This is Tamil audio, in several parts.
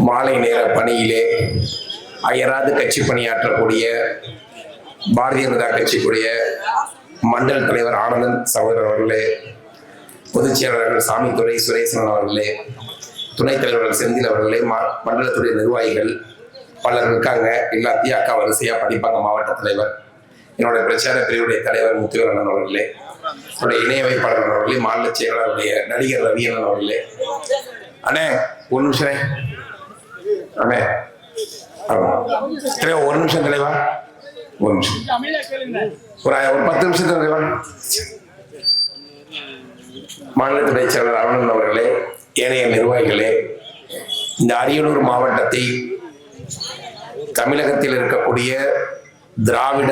மாலை நேர பணியிலே அயராது கட்சி பணியாற்றக்கூடிய பாரதிய ஜனதா கட்சிக்குரிய மண்டல தலைவர் ஆனந்தன் சகோதரர் அவர்களே, பொதுச் செயலாளர்கள் சாமித்துறை சுரேசன் அவர்களே, துணைத் தலைவர்கள் செந்தில் அவர்களே, மண்டலத்துடைய நிர்வாகிகள் பலர் இருக்காங்க. எல்லாத்தையும் அக்கா வரிசையா படிப்பாங்க. மாவட்ட தலைவர், என்னுடைய பிரச்சார பிரிவுடைய தலைவர் முத்துவேலன் அவர்களே, என்னுடைய இணைய வைப்பாளர் அவர்களே, மாநில செயலாளருடைய நடிகர் ரவியண்ணன் அவர்களே. அண்ணே ஒரு நிமிஷம் அண்ணே, ஒரு நிமிஷம் தலைவா, ஒரு நிமிஷம், ஒரு 10 நிமிஷம் தலைவா. மாநிலத்துடைய செயலாளர் அரவணன் அவர்களே, ஏனைய நிர்வாகிகளே, இந்த அரியலூர் மாவட்டத்தை தமிழகத்தில் இருக்கக்கூடிய திராவிட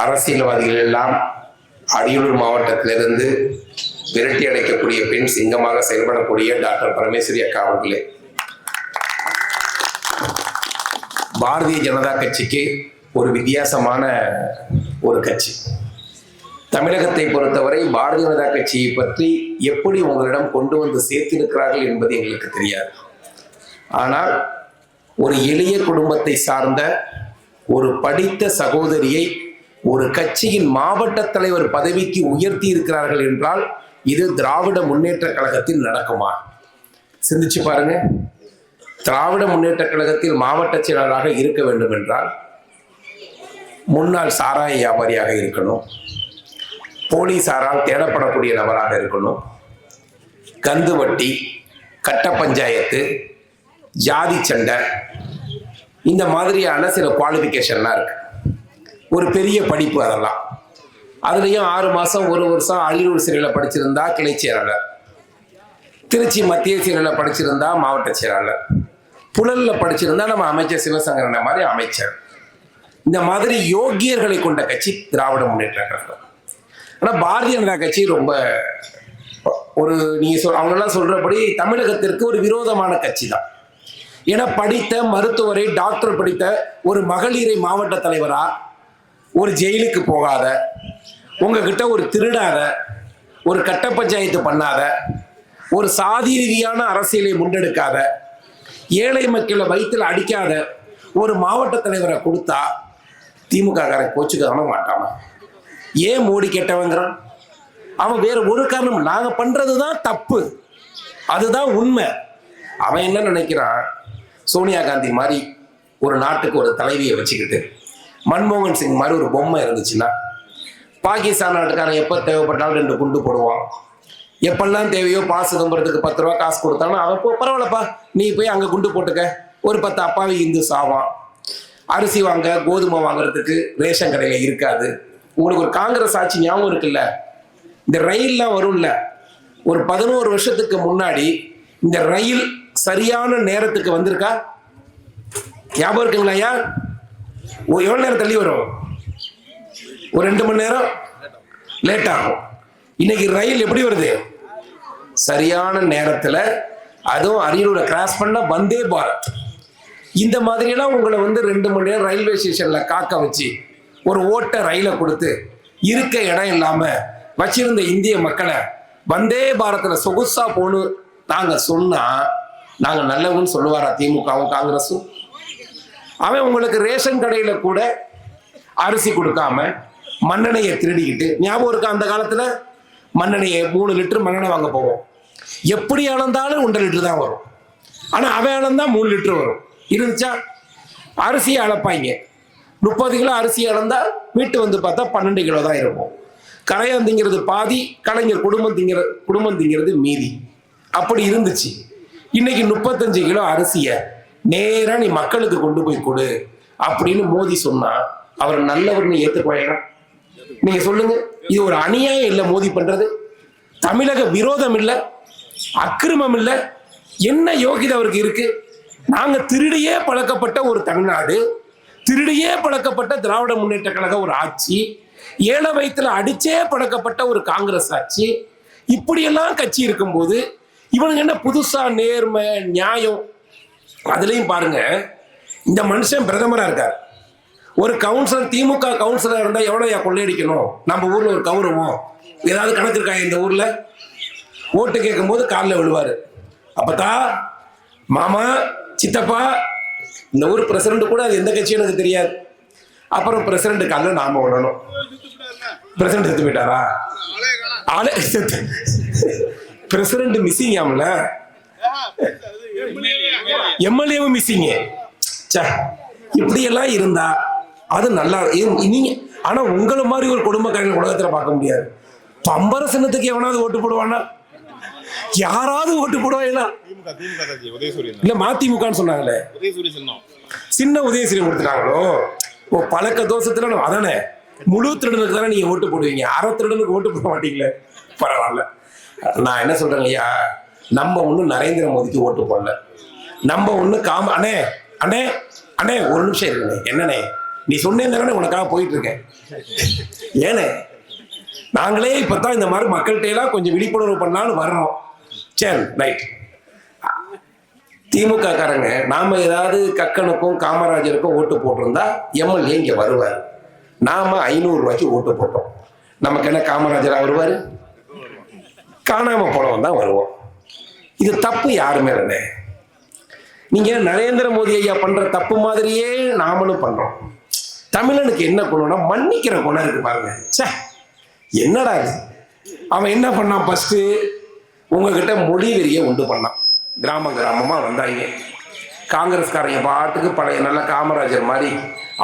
அரசியல்வாதிகள் எல்லாம் அரியலூர் மாவட்டத்திலிருந்து விரட்டி அடைக்கக்கூடிய பெண் சிங்கமாக செயல்படக்கூடிய டாக்டர் பரமேஸ்வரி அக்கா அவர்களே, பாரதிய ஜனதா கட்சிக்கு ஒரு வித்தியாசமான ஒரு கட்சி. தமிழகத்தை பொறுத்தவரை பாரதிய ஜனதா கட்சியை பற்றி எப்படி உங்களிடம் கொண்டு வந்து சேர்த்திருக்கிறார்கள் என்பது எங்களுக்கு தெரியாது. ஆனால் ஒரு எளிய குடும்பத்தை சார்ந்த ஒரு படித்த சகோதரியை ஒரு கட்சியின் மாவட்ட தலைவர் பதவிக்கு உயர்த்தி இருக்கிறார்கள் என்றால் இது திராவிட முன்னேற்ற கழகத்தில் நடக்குமா? சிந்திச்சு பாருங்க. திராவிட முன்னேற்ற கழகத்தில் மாவட்ட செயலாளராக இருக்க வேண்டும் என்றால் முன்னாள் சாராய வியாபாரியாக இருக்கணும், போலீசாரால் தேடப்படக்கூடிய நபராக இருக்கணும், கந்து வட்டி, கட்ட பஞ்சாயத்து, ஜாதி சண்டை, இந்த மாதிரியான சில குவாலிஃபிகேஷன்லாம் இருக்கு. ஒரு பெரிய படிப்பு. அதெல்லாம் அதுலேயும் 6 மாதம் 1 வருஷம் அரியலூர் சிறையில் படிச்சிருந்தா கிளை செயலாளர், திருச்சி மத்திய சிறையில் படிச்சிருந்தா மாவட்ட செயலாளர், புழலில் படிச்சிருந்தா நம்ம அமைச்சர் சிவசங்கரனை மாதிரி அமைச்சர். இந்த மாதிரி யோகியர்களை கொண்ட கட்சி திராவிட முன்னேற்ற கழகம். ஆனால் பாரதிய ஜனதா கட்சி ரொம்ப அவங்கெல்லாம் சொல்றபடி தமிழகத்திற்கு ஒரு விரோதமான கட்சி தான். ஏன்னா படித்த மருத்துவரை, டாக்டர் படித்த ஒரு மகளிரை மாவட்ட தலைவரா, ஒரு ஜெயிலுக்கு போகாத, உங்ககிட்ட ஒரு திருடாத, ஒரு கட்ட பஞ்சாயத்து பண்ணாத, ஒரு சாதி ரீதியான அரசியலை முன்னெடுக்காத, ஏழை மக்களை வயிற்றில் அடிக்காத ஒரு மாவட்ட தலைவரை கொடுத்தா திமுக காரன் கோச்சுக்கான மாட்டாமா? ஏன் மோடி கெட்டவங்கிறான்? அவன் வேற ஒரு காரணம், நாங்க பண்றதுதான் தப்பு, அதுதான் உண்மை. அவன் என்ன நினைக்கிறான், சோனியா காந்தி மாதிரி ஒரு நாட்டுக்கு ஒரு தலைவியை வச்சுக்கிட்டு, மன்மோகன் சிங் மாதிரி ஒரு பொம்மை இருந்துச்சுன்னா, பாகிஸ்தான் நாட்டுக்காரன் எப்போ தேவைப்பட்டாலும் 2 குண்டு போடுவான். எப்பெல்லாம் தேவையோ பாசு தம்புறதுக்கு 10 ரூபா காசு கொடுத்தாலும் அவன் பரவாயில்லப்பா நீ போய் அங்கே குண்டு போட்டுக்க, ஒரு 10 அப்பாவி இந்து சாவான். அரிசி வாங்க, கோதுமை வாங்குறதுக்கு ரேஷன் கடையில் இருக்காது. உங்களுக்கு ஒரு காங்கிரஸ் ஆட்சி ஞாபகம் இருக்குல்ல, இந்த ரயில்லாம் வரும்ல, ஒரு 11 வருஷத்துக்கு முன்னாடி இந்த ரயில் சரியான நேரத்துக்கு வந்திருக்கா? ஞாபகம் இருக்குங்களா ஐயா? எவ்வளவு நேரம் தள்ளி வரும்? ஒரு 2 மணி நேரம் லேட் ஆகும். இன்னைக்கு ரயில் எப்படி வருது? சரியான நேரத்துல. அதுவும் அரியலூரை கிராஸ் பண்ண வந்தே பாரத். இந்த மாதிரியெல்லாம் உங்களை 2 மணி நேரம் ரயில்வே ஸ்டேஷன்ல காக்க வச்சு ஒரு ஓட்ட ரயிலை கொடுத்து இருக்க இடம் இல்லாம வச்சிருந்த இந்திய மக்களை வந்தே பாரத்ல சொகுசா போன்னு நாங்க சொன்னா நாங்க நல்லவன்னு சொல்லுவாரா திமுகவும் காங்கிரஸும்? அவன் உங்களுக்கு ரேஷன் கடையில கூட அரிசி கொடுக்காம மண்ணெண்ணையை திருடிக்கிட்டு, ஞாபகம் இருக்கா அந்த காலத்துல மண்ணெண்ணையை 3 லிட்டர் மண்ணெண்ணெய் வாங்க போவோம், எப்படி அளந்தாலும் 1.5 லிட்டர் தான் வரும். ஆனா அவன் அளந்தா 3 லிட்டர் வரும். இருந்துச்சா? அரிசியை அளப்பாங்க, 30 கிலோ அரிசி அளந்தா வீட்டு வந்து பார்த்தா 12 கிலோ தான் இருக்கும். கரையான் திங்கிறது பாதி, கலைஞர் குடும்பம் திங்கிறது மீதி. அப்படி இருந்துச்சு. இன்னைக்கு 35 கிலோ அரிசியை நேரா நீ மக்களுக்கு கொண்டு போய் கொடு அப்படின்னு மோடி சொன்னா அவர் நல்லவர்னு ஏத்துக்குவாங்க? நீங்க சொல்லுங்க. இது ஒரு அநியாயம் இல்லை மோடி பண்றது? தமிழக விரோதம் இல்லை, அக்கிரமம் இல்லை, என்ன யோகிதை அவருக்கு இருக்கு? நாங்க திருடியே பழக்கப்பட்ட ஒரு தமிழ்நாடு, திருடியே பழக்கப்பட்ட திராவிட முன்னேற்ற கழக ஒரு ஆட்சி, ஏழை வயிற்றுல அடிச்சே பழக்கப்பட்ட ஒரு காங்கிரஸ் ஆட்சி, இப்படியெல்லாம் கட்சி இருக்கும்போது இவனுங்க என்ன புதுசா நேர்மை நியாயம்? அதுலயும் பாருங்க, இந்த மனுஷன் பிரதமரா இருக்கார். ஒரு கவுன்சிலர், திமுக கவுன்சிலர் இருந்தா எவ்வளவு கொள்ளையடிக்கணும்? நம்ம ஊர்ல ஒரு கௌரவம் ஏதாவது கணக்கு இருக்கா? இந்த ஊர்ல ஓட்டு கேட்கும் போது காலில் விழுவாரு. அப்பதா மாமா, சித்தப்பா, இந்த ஊர் பிரசிடண்ட் கூட அது எந்த கட்சியும் எனக்கு தெரியாது. அப்புறம் பிரசிடண்ட் கால நாம விடணும். பிரசிடண்ட் செத்து போயிட்டாரா? ஆளே பிரசிடண்ட் மிஸ்ஸிங் ஆமல, எம்எல்ஏவும் மிஸ்ஸிங். இப்படி எல்லாம் இருந்தா அது நல்லா நீங்க. ஆனா உங்களை மாதிரி ஒரு குடும்பக்காரங்க உலகத்துல பார்க்க முடியாது. பம்பர சின்னத்துக்கு எவனாவது ஓட்டு போடுவானா? யாராவது ஓட்டு போடுவாங்களா? இல்ல மதிமுகன்னு சொன்னாங்களே, சின்ன உதயசூரி கொடுத்துட்டாங்களோ. ஓ, பழக்க தோஷத்துல அதானே. முழு திருடனுக்கு தானே நீங்க ஓட்டு போடுவீங்க, அரை திருடனுக்கு ஓட்டு போட மாட்டீங்களே. பரவாயில்ல. நான் என்ன சொல்றேங்க ஐயா, நம்ம ஒண்ணு நரேந்திர மோடிக்கு ஓட்டு போடல. நம்ம ஒண்ணு அண்ணே அண்ணே அண்ணே ஒரு நிமிஷம் இருக்குங்க. என்னண்ணே நீ சொன்னேன் உனக்காக போயிட்டு இருக்கேன். ஏனே நாங்களே இப்பதான் இந்த மாதிரி மக்கள்கிட்ட எல்லாம் கொஞ்சம் விழிப்புணர்வு பண்ணாலும் வர்றோம். சரி, ரைட். திமுக காரங்க நாம ஏதாவது கக்கனுக்கும் காமராஜருக்கும் ஓட்டு போட்டிருந்தா எம்எல்ஏ இங்க வருவார். நாம 500 ரூபாய்க்கு ஓட்டு போட்டோம். நமக்கு என்ன காமராஜரா வருவாரு? காணாம போனவன் தான் வருவோம். இது தப்பு யாருமே இல்லைண்ணே. நீங்க நரேந்திர மோடி ஐயா பண்ற தப்பு மாதிரியே நாமளும் பண்றோம். தமிழனுக்கு என்ன குணம்னா மன்னிக்கிற குணம் இருக்கு பாருங்க. சே, என்னடா இது. அவன் என்ன பண்ணான்? ஃபர்ஸ்ட் உங்ககிட்ட மொழி வெறிய உண்டு பண்ணான். கிராமமா வந்தாங்க காங்கிரஸ்காரங்க பாட்டுக்கு. பழைய நல்ல காமராஜர் மாதிரி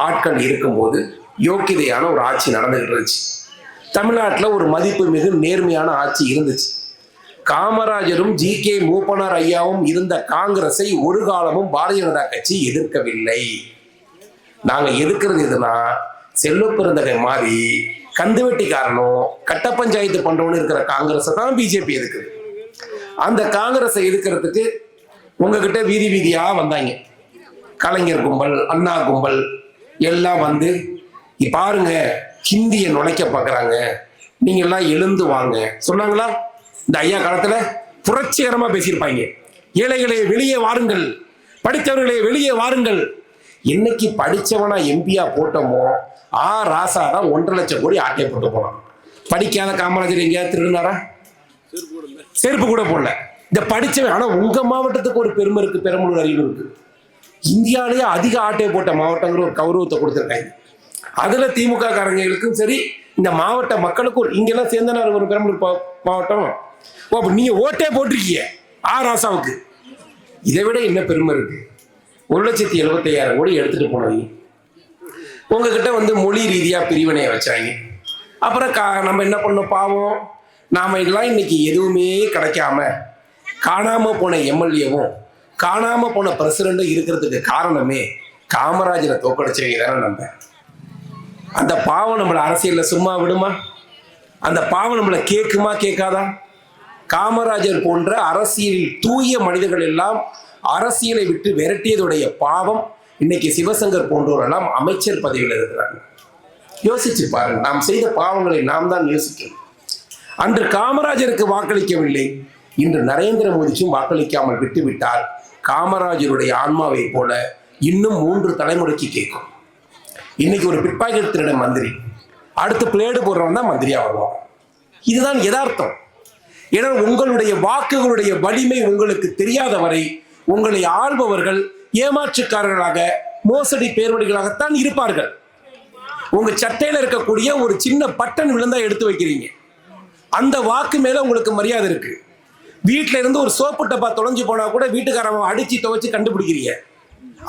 ஆட்கள் இருக்கும்போது யோக்கியதையான ஒரு ஆட்சி நடந்துகிட்டு இருந்துச்சு. தமிழ்நாட்டில் ஒரு மதிப்பு மிகு நேர்மையான ஆட்சி இருந்துச்சு. காமராஜரும் ஜி.கே. மூப்பனார் ஐயாவும் இருந்த காங்கிரஸை ஒரு காலமும் பாரதிய ஜனதா கட்சி எதிர்க்கவில்லை. நாங்க எதிர்க்கிறது எதுனா, செல்வ பெருந்தகை மாதிரி கந்துவெட்டிக்காரனும் கட்ட பஞ்சாயத்து பண்றவனு இருக்கிற காங்கிரஸை தான் பிஜேபி எதுக்குது. அந்த காங்கிரஸை எதிர்க்கிறதுக்கு உங்ககிட்ட வீதி வீதியா வந்தாங்க. கலைஞர் கும்பல், அண்ணா கும்பல் எல்லாம் வந்து பாருங்க ஹிந்தியை நுழைக்க பார்க்குறாங்க, நீங்க எல்லாம் எழுந்து வாங்க சொன்னாங்களா? இந்த ஐயா காலத்துல புரட்சிகரமா பேசியிருப்பாங்க. ஏழைகளே வெளியே வாருங்கள், படித்தவர்களே வெளியே வாருங்கள். என்னைக்கு படிச்சவனா எம்பியா போட்டோமோ ராசா தான் 1.5 லட்சம் கோடி ஆட்டை போட்டு போனான். படிக்காத காமராஜர் எங்கேயாவது திருடினாரா? செருப்பு கூட போடல. இந்த படிச்சவன். ஆனா உங்க மாவட்டத்துக்கு ஒரு பெருமை இருக்கு, பெரம்பலூர் அருகில் இருக்கு. இந்தியாவிலேயே அதிக ஆட்டை போட்ட மாவட்டங்கிற ஒரு கௌரவத்தை கொடுத்துருக்காங்க. அதுல திமுக காரங்களுக்கும் சரி, இந்த மாவட்ட மக்களுக்கும் இங்கெல்லாம் சேர்ந்தனா ஒரு பெரம்பலூர் மாவட்டம். நீங்க ஓட்டே போட்டிருக்கீங்க ராசாவுக்கு. இதை விட என்ன பெருமை இருக்கு? 1,75,000 கோடி எடுத்துட்டு போனவங்க உங்ககிட்ட வந்து மொழி ரீதியா பிரிவினையை வச்சாங்க. அப்புறம் நம்ம என்ன பண்ணோம்? பாவம், நாம எல்லாம் இன்னைக்கு எதுவுமே கிடைக்காம காணாம போன எம்எல்ஏவும் காணாம போன பிரசிடண்டும் இருக்கிறதுக்கு காரணமே காமராஜரை தோக்கடிச்சவங்க தானே. நம்ம அந்த பாவம் நம்மளை அரசியல்ல சும்மா விடுமா? அந்த பாவம் நம்மளை கேட்குமா? கேட்காதா? காமராஜர் போன்ற அரசியலில் தூய மனிதர்கள் எல்லாம் அரசியலை விட்டு விரட்டியதுடைய பாவம் இன்னைக்கு சிவசங்கர் போன்றோரெல்லாம் அமைச்சர் பதவியில் இருக்கிறாங்க. யோசிச்சு பாருங்க, நாம் செய்த பாவங்களை நாம் தான் யோசிக்கணும். அன்று காமராஜருக்கு வாக்களிக்கவில்லை, இன்று நரேந்திர மோடிக்கும் வாக்களிக்காமல் விட்டுவிட்டால் காமராஜருடைய ஆன்மாவை போல இன்னும் 3 தலைமுறைக்கு கேட்கும். இன்னைக்கு ஒரு பிட்பாக்கெட் திருட மந்திரி, அடுத்து பிளேடு போடுறவன் தான் மந்திரியா வருவான். இதுதான் யதார்த்தம். ஏன்னா உங்களுடைய வாக்குகளுடைய வலிமை உங்களுக்கு தெரியாத வரை உங்களை ஆள்பவர்கள் ஏமாற்றுக்காரர்களாக, மோசடி பேர்வழிகளாகத்தான் இருப்பார்கள். உங்க சட்டையில இருக்கக்கூடிய ஒரு சின்ன பட்டன் விழுந்தா எடுத்து வைக்கிறீங்க, அந்த வாக்கு மேல உங்களுக்கு மரியாதை இருக்கு. வீட்டுல இருந்து ஒரு சோப்பு டப்பா தொலைஞ்சு போனா கூட வீட்டுக்காரன் அடிச்சு துவைச்சு கண்டுபிடிக்கிறீங்க.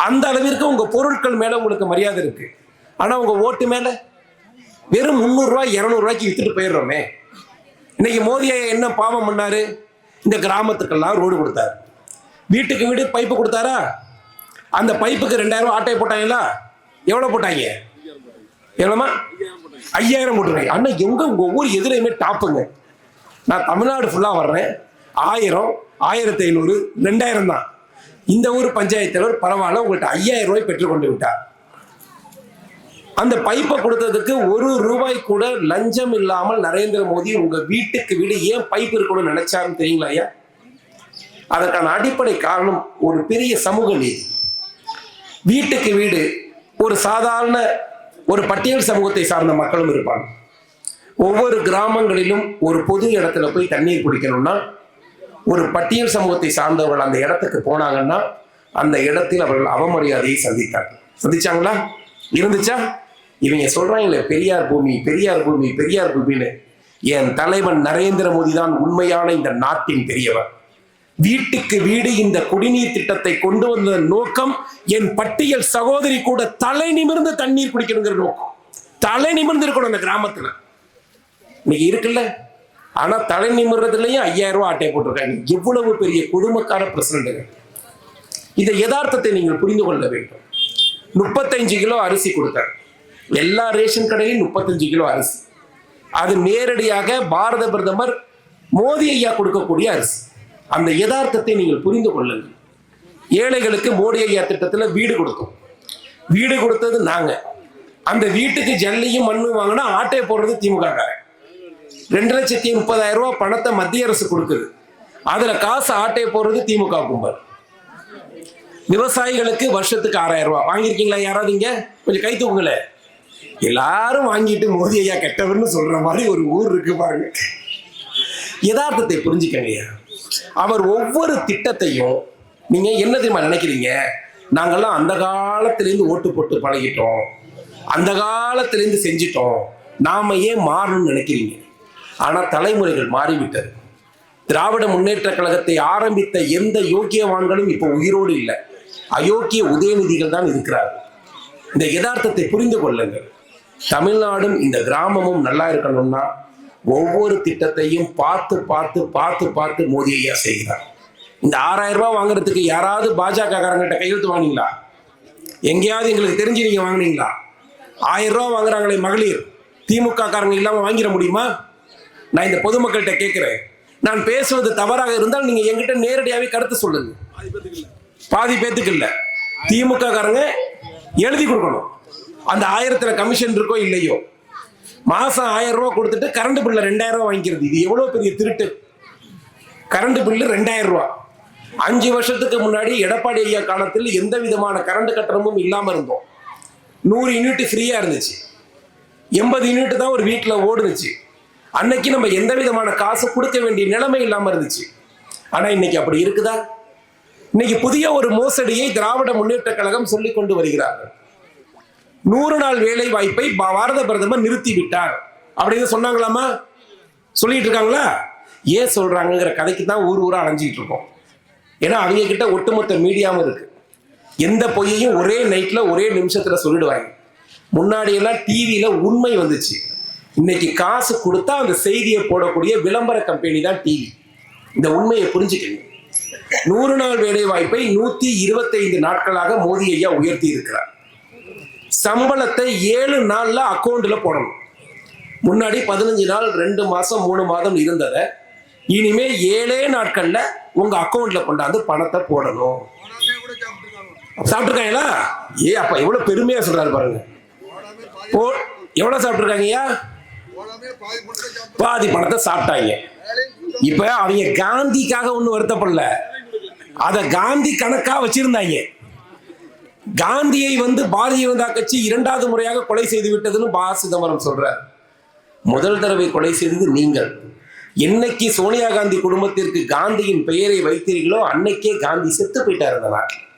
அந்த அளவிற்கு உங்க பொருட்கள் மேல உங்களுக்கு மரியாதை இருக்கு. ஆனா உங்க ஓட்டு மேல வெறும் 300 ரூபாய் 200 ரூபாய்க்கு வித்துட்டு போயிடுறோமே. இன்னைக்கு மோடியை என்ன பாவம் பண்ணாரு? இந்த கிராமத்துக்கெல்லாம் ரோடு கொடுத்தாரு, வீட்டுக்கு வீடு பைப்பு கொடுத்தாரா? அந்த பைப்புக்கு 2000 ரூபாய் ஆட்டை போட்டாங்களா? எவ்வளவு போட்டாங்க? எவ்வளோமா? 5000 போட்டுருக்காங்க. அண்ணா எங்க உங்க ஊர் எதுலையுமே டாப்புங்க. நான் தமிழ்நாடு ஃபுல்லா வர்றேன். 1000, 1500, 2000 தான். இந்த ஊர் பஞ்சாயத்து தலைவர் பரவாயில்ல, உங்கள்கிட்ட 5000 ரூபாய் பெற்றுக்கொண்டு விட்டார். அந்த பைப்பை கொடுத்ததுக்கு 1 ரூபாய் கூட லஞ்சம் இல்லாமல் நரேந்திர மோடி உங்க வீட்டுக்கு வீடு ஏன் பைப் இருக்கணும்னு நினைச்சாருன்னு தெரியுங்களா ஐயா? அதற்கான அடிப்படை காரணம் ஒரு பெரிய சமூக நீதி. வீட்டுக்கு வீடு ஒரு சாதாரண ஒரு பட்டியல் சமூகத்தை சார்ந்த மக்களும் இருப்பாங்க. ஒவ்வொரு கிராமங்களிலும் ஒரு பொது இடத்துல போய் தண்ணீர் குடிக்கணும்னா ஒரு பட்டியல் சமூகத்தை சார்ந்தவர்கள் அந்த இடத்துக்கு போனாங்கன்னா அந்த இடத்தில் அவர்கள் அவமரியாதையை சந்திச்சாங்களா? இருந்துச்சா? இவங்க சொல்றாங்களே பெரியார் பூமி பெரியார் பூமி பெரியார் பூமின்னு. என் தலைவன் நரேந்திர மோடி தான் உண்மையான இந்த நாட்டின் பெரியவர். வீட்டுக்கு வீடு இந்த குடிநீர் திட்டத்தை கொண்டு வந்த நோக்கம் என் பட்டியல் சகோதரி கூட தலை நிமிர்ந்து தண்ணீர் குடிக்கணுங்கிற நோக்கம். தலை நிமிர்ந்து இருக்கணும் அந்த கிராமத்துல. இன்னைக்கு இருக்குல்ல, ஆனா தலை நிமிர்றதுலயும் 5000 ரூபாய் அட்டை போட்டிருக்காங்க. எவ்வளவு பெரிய குடும்பக்கார பிரசிடண்ட். இந்த யதார்த்தத்தை நீங்கள் புரிந்து கொள்ள வேண்டும். 35 கிலோ அரிசி கொடுத்தார். எல்லா ரேஷன் கடையிலும் 35 கிலோ அரிசி. அது நேரடியாக பாரத பிரதமர் மோடி ஐயா கொடுக்கக்கூடிய அரிசி. அந்த யதார்த்தத்தை நீங்கள் புரிந்து கொள்ளுங்கள். ஏழைகளுக்கு மோடி ஐயா திட்டத்துல வீடு கொடுத்தோம். வீடு கொடுத்தது நாங்க. அந்த வீட்டுக்கு ஜல்லியும் மண்ணும் வாங்கினா ஆட்டை போடுறது திமுக காரன். 2,30,000 ரூபாய் பணத்தை மத்திய அரசு கொடுக்குது. அதுல காசு ஆட்டை போடுறது திமுக கும்பல். விவசாயிகளுக்கு வருஷத்துக்கு 6,000 ரூபாய் வாங்கியிருக்கீங்களா? யாராவது இங்க கொஞ்சம் கை தூக்குங்களே. எல்லாரும் வாங்கிட்டு மோடி ஐயா கெட்டவர்னு சொல்ற மாதிரி ஒரு ஊர் இருக்கு பாருங்க. யதார்த்தத்தை புரிஞ்சுக்கங்கய்யா. அவர் ஒவ்வொரு திட்டத்தையும் நீங்க என்ன தெரியுமா நினைக்கிறீங்க? நாங்கெல்லாம் அந்த காலத்திலேருந்து ஓட்டு போட்டு பழகிட்டோம், அந்த காலத்திலேருந்து செஞ்சிட்டோம், நாம ஏன் மாறணும்னு நினைக்கிறீங்க? ஆனா தலைமுறைகள் மாறிவிட்டது. திராவிட முன்னேற்ற கழகத்தை ஆரம்பித்த எந்த யோக்கியவான்களும் இப்போ உயிரோடு இல்லை. அயோக்கிய உதயநிதிகள் தான் இருக்கிறார்கள். இந்த யதார்த்தத்தை புரிந்து கொள்ளுங்கள். தமிழ்நாடும் இந்த கிராமமும் நல்லா இருக்கணும்னா ஒவ்வொரு திட்டத்தையும் பார்த்து பார்த்து பார்த்து பார்த்து மோடி ஐயா செய்கிறார். இந்த 6,000 ரூபாய் வாங்குறதுக்கு யாராவது பாஜக காரங்கிட்ட கையெழுத்து வாங்கினீங்களா? எங்கேயாவது எங்களுக்கு தெரிஞ்சு நீங்க வாங்கினீங்களா? 1000 ரூபாய் வாங்குறாங்களே மகளிர், திமுக காரங்க இல்லாம வாங்கிட முடியுமா? நான் இந்த பொதுமக்கள்கிட்ட கேட்கிறேன். நான் பேசுவது தவறாக இருந்தால் நீங்க என்கிட்ட நேரடியாவே கருத்து சொல்லுங்க. பாதி பேத்துக்கு இல்ல, திமுக காரங்க எழுதி கொடுக்கணும். அந்த 1000த்துல கமிஷன் இருக்கோ இல்லையோ, மாசம் 1000 ரூபாய் கொடுத்துட்டு கரண்ட் பில்ல 2000 ரூபாய் வாங்கிக்கிறது. இது எவ்வளவு பெரிய திருட்டு! கரண்ட் பில்லு 2000 ரூபாய். 5 வருஷத்துக்கு முன்னாடி எடப்பாடி ஐயா காலத்தில் எந்த விதமான கரண்ட் கட்டணமும் இல்லாம இருந்தோம். 100 யூனிட் ஃப்ரீயா இருந்துச்சு. 80 யூனிட் தான் ஒரு வீட்டுல ஓடுனுச்சு. அன்னைக்கு நம்ம எந்த விதமான காசு கொடுக்க வேண்டிய நிலைமை இல்லாம இருந்துச்சு. ஆனா இன்னைக்கு அப்படி இருக்குதா? இன்னைக்கு புதிய ஒரு மோசடியை திராவிட முன்னேற்ற கழகம் சொல்லிக் கொண்டு வருகிறார்கள். 100 நாள் வேலை வாய்ப்பை பாரத பிரதமர் நிறுத்தி விட்டார் அப்படின்னு சொன்னாங்களாமா? சொல்லிட்டு இருக்காங்களா? ஏன் சொல்றாங்கிற கதைக்கு தான் ஊர் ஊரா அலைஞ்சிட்டு இருக்கோம். ஏன்னா அவங்க கிட்ட ஒட்டுமொத்த மீடியாவும் இருக்கு. எந்த பொய்யையும் ஒரே நைட்ல ஒரே நிமிஷத்துல சொல்லிடுவாங்க. முன்னாடி எல்லாம் டிவியில உண்மை வந்துச்சு. இன்னைக்கு காசு கொடுத்தா அந்த செய்தியை போடக்கூடிய விளம்பர கம்பெனி தான் டிவி. இந்த உண்மையை புரிஞ்சுக்கணும். 100 நாள் வேலை வாய்ப்பை 125 நாட்களாக மோடி ஐயா உயர்த்தி இருக்கிறார். சம்பளத்தை 7 நாள்ல அக்கௌண்ட்ல போடணும். முன்னாடி 15 நாள் 2 மாசம் 3 மாதம் இருந்ததை இனிமே 7 நாட்கள்ல உங்க அக்கௌண்ட்ல கொண்டாந்து பணத்தை போடணும். சாப்பிட்டுருக்காங்களா? அப்ப எவ்வளவு பெருமையா சொல்றாரு பாருங்க. எவ்வளவு சாப்பிட்டுருக்காங்கய்யா? பாதி பணத்தை சாப்பிட்டாங்க. இப்ப அவங்க காந்திக்காக ஒண்ணு வருத்தப்படல, அத காந்தி கணக்கா வச்சிருந்தாங்க. காந்தியை பாரதிய ஜனதா கட்சி 2வது முறையாக கொலை செய்து விட்டதுன்னு சிதம்பரம் சொல்றார். முதல் தடவை கொலை செய்தது நீங்கள். என்னைக்கு சோனியா காந்தி குடும்பத்திற்கு காந்தியின் பெயரை வைத்தீர்களோ அன்னைக்கே காந்தி செத்து போயிட்டார். இந்த நாட்டில்